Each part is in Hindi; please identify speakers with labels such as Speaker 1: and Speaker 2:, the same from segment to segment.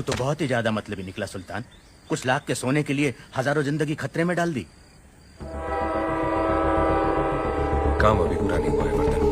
Speaker 1: तू तो बहुत ही ज्यादा मतलबी निकला सुल्तान। कुछ लाख के सोने के लिए हजारों जिंदगी खतरे में डाल दी।
Speaker 2: काम अभी पूरा नहीं हुआ है वर्धन।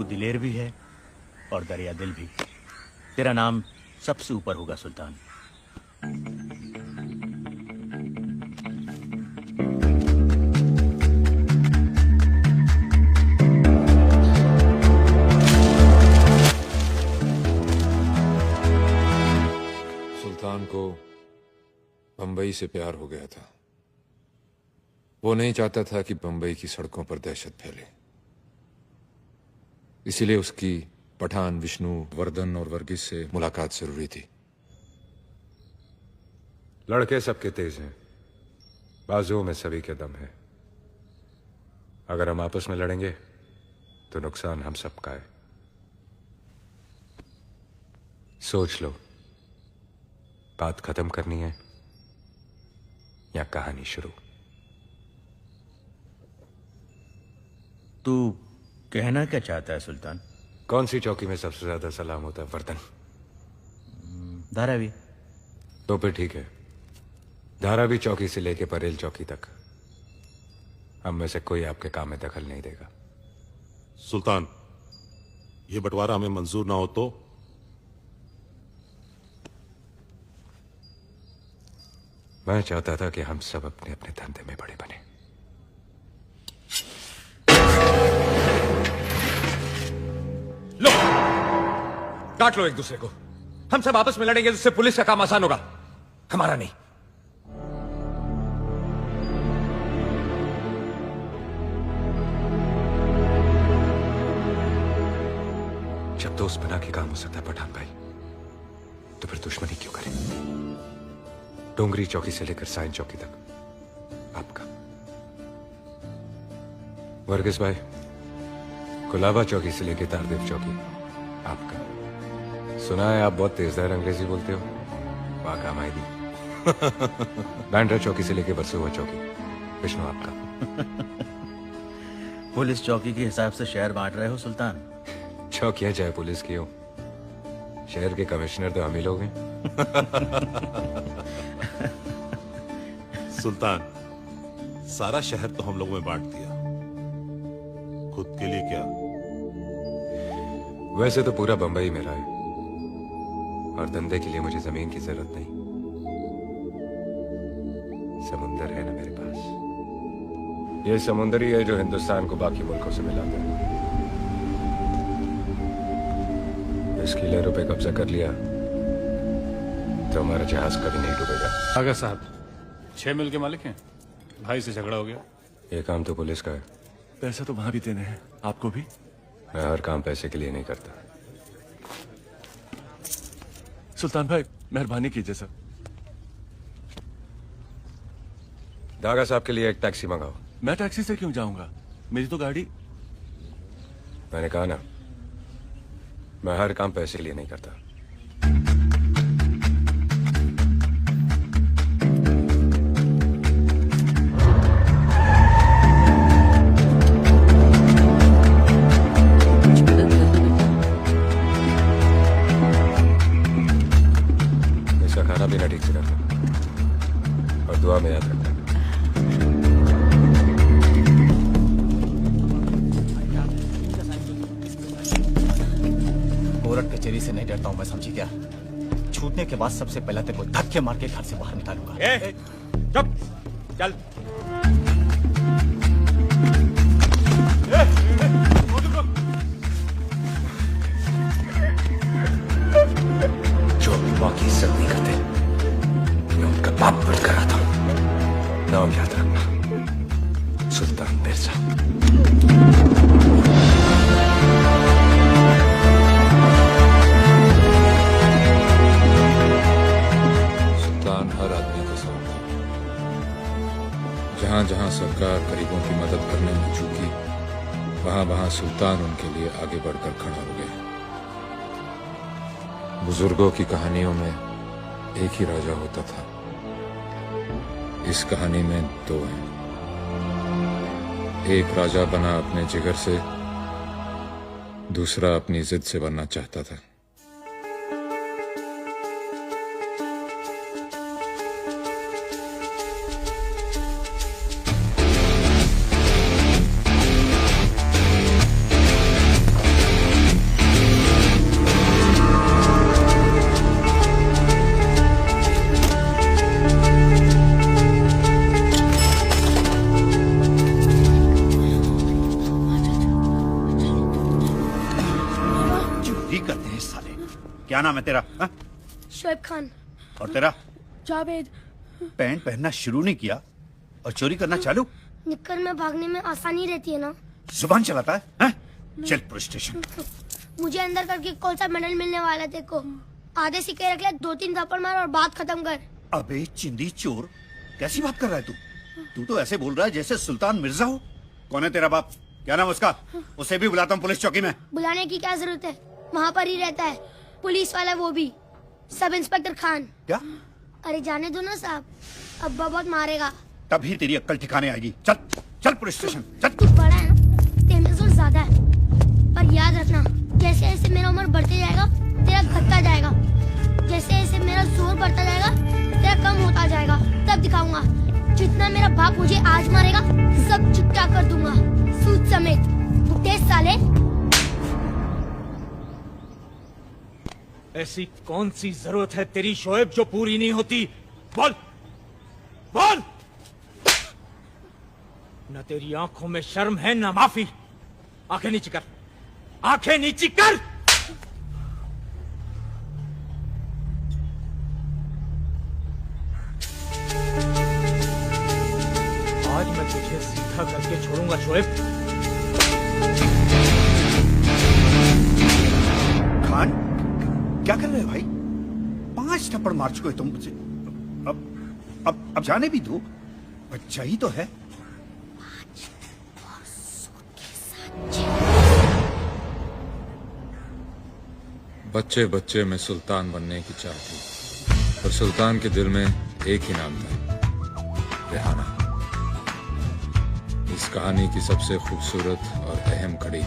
Speaker 1: दिलेर भी है और दरिया दिल भी। तेरा नाम सबसे ऊपर होगा सुल्तान।
Speaker 2: सुल्तान को बंबई से प्यार हो गया था। वो नहीं चाहता था कि बंबई की सड़कों पर दहशत फैले, इसीलिए उसकी पठान, विष्णु, वर्धन और वर्गीस से मुलाकात जरूरी थी।
Speaker 3: लड़के सबके तेज हैं, बाजुओं में सभी के दम है। अगर हम आपस में लड़ेंगे तो नुकसान हम सबका है। सोच लो, बात खत्म करनी है या कहानी शुरू।
Speaker 1: तू कहना क्या चाहता है सुल्तान?
Speaker 3: कौन सी चौकी में सबसे ज्यादा सलाम होता है वर्धन?
Speaker 1: धारावी।
Speaker 3: तो फिर ठीक है, धारावी चौकी से लेके परेल चौकी तक हम में से कोई आपके काम में दखल नहीं देगा।
Speaker 4: सुल्तान, ये बंटवारा हमें मंजूर ना हो तो?
Speaker 3: मैं चाहता था कि हम सब अपने अपने धंधे में बड़े बने।
Speaker 2: लो, काट लो एक दूसरे को। हम सब आपस में लड़ेंगे जिससे पुलिस का काम आसान होगा, हमारा नहीं।
Speaker 3: जब दोस्त बना के काम हो सकता है पठान भाई, तो फिर दुश्मनी क्यों करें? डोंगरी चौकी से लेकर साइन चौकी तक आपका। वर्गीस भाई, कुलाबा चौकी से लेकर तारदेव चौकी आपका। सुना है आप बहुत तेजदार अंग्रेजी बोलते हो, वाह काम आई दी। बैंड्रा चौकी से लेकर वर्सोवा चौकी विष्णु आपका।
Speaker 1: पुलिस चौकी के हिसाब से शहर बांट रहे हो सुल्तान?
Speaker 3: चौकियां चाहे पुलिस की हो, शहर के कमिश्नर तो हम ही लोग हैं।
Speaker 4: सुल्तान, सारा शहर तो हम लोगों में बांट दिया, खुद के लिए क्या?
Speaker 3: वैसे तो पूरा बंबई मेरा है और धंधे के लिए मुझे जमीन की जरूरत नहीं। समुंदर है ना मेरे पास। ये समुंदर ही है जो हिंदुस्तान को बाकी मुल्कों से मिलाता है। इस किले पे कब्जा कर लिया तो हमारा जहाज कभी नहीं डूबेगा।
Speaker 5: आगा साहब, 6 मिल के मालिक हैं, भाई से झगड़ा हो गया।
Speaker 3: ये काम तो पुलिस का है।
Speaker 6: पैसा तो वहां भी देने हैं, आपको भी।
Speaker 3: मैं हर काम पैसे के लिए नहीं करता।
Speaker 6: सुल्तान भाई, मेहरबानी कीजिए सर।
Speaker 3: दागा साहब के लिए एक टैक्सी मंगाओ।
Speaker 6: मैं टैक्सी से क्यों जाऊंगा, मेरी तो गाड़ी।
Speaker 3: मैंने कहा ना, मैं हर काम पैसे के लिए नहीं करता। इसका खाना पीना ठीक से करना और दुआ में याद रखना।
Speaker 1: कोर्ट कचहरी से नहीं डरता हूं मैं, समझी क्या? छूटने के बाद सबसे पहले तेरे को धक्के मार के घर से बाहर निकालूंगा।
Speaker 5: चुप चल।
Speaker 3: जो माँ की इज्जत नहीं करते, मैं उनका बाप बनकर आता हूं। नाम याद रखना, सुल्तान मिर्जा।
Speaker 2: सुल्तान हर आदमी का सवाल है। जहां जहां सरकार गरीबों की मदद करने में चूकी, वहां वहां सुल्तान उनके लिए आगे बढ़कर खड़ा हो गया। बुजुर्गों की कहानियों में एक ही राजा होता था, इस कहानी में दो हैं। एक राजा बना अपने जिगर से, दूसरा अपनी जिद से बनना चाहता था।
Speaker 1: करते हैं साले। क्या नाम है तेरा? हा?
Speaker 7: शोएब खान।
Speaker 1: और तेरा?
Speaker 7: जावेद।
Speaker 1: पैंट पहनना शुरू नहीं किया और चोरी करना चालू?
Speaker 7: निक्कर में भागने में आसानी रहती है ना।
Speaker 1: जुबान चलाता है, हा? चल पुलिस स्टेशन।
Speaker 7: मुझे अंदर करके कौन सा मेडल मिलने वाला है तेको? आधे सिक्के रख ले, 2-3 थप्पड़ मार और बात खत्म कर।
Speaker 1: अबे चिंदी चोर, कैसी बात कर रहा है तू? तू तो ऐसे बोल रहा है जैसे सुल्तान मिर्जा हो। कौन है तेरा बाप? क्या नाम उसका? उसे भी बुलाता हूँ पुलिस चौकी में।
Speaker 7: बुलाने की क्या जरूरत है, वहाँ पर ही रहता है। पुलिस वाला वो भी, सब इंस्पेक्टर खान।
Speaker 1: क्या?
Speaker 7: अरे जाने दो ना साहब, अब्बा बहुत मारेगा।
Speaker 1: तभी तेरी अक्ल ठिकाने आएगी। चल चल पुलिस स्टेशन चल।
Speaker 7: तू बड़ा है ना, तेरे में जोर ज्यादा है, पर याद रखना जैसे जैसे मेरा उम्र बढ़ते जाएगा तेरा घटता जाएगा, जैसे जैसे मेरा जोर बढ़ता जाएगा तेरा कम होता जाएगा। तब दिखाऊंगा जितना मेरा बाप मुझे आज मारेगा सब चुपटा कर दूंगा, सूद समेत। उठे साले।
Speaker 1: ऐसी कौन सी जरूरत है तेरी शोएब जो पूरी नहीं होती? बोल बोल। न तेरी आंखों में शर्म है न माफी। आंखें नीची कर, आंखें नीची कर। आज मैं तुझे सीधा करके छोड़ूंगा शोएब। खान क्या कर रहे हो भाई? 5 थप्पड़ मार चुके हो तुम मुझे। अब जाने भी दो, बच्चा ही तो है।
Speaker 2: बच्चे बच्चे में सुल्तान बनने की चाह थी, पर सुल्तान के दिल में एक ही नाम था, रेहाना। इस कहानी की सबसे खूबसूरत और अहम कड़ी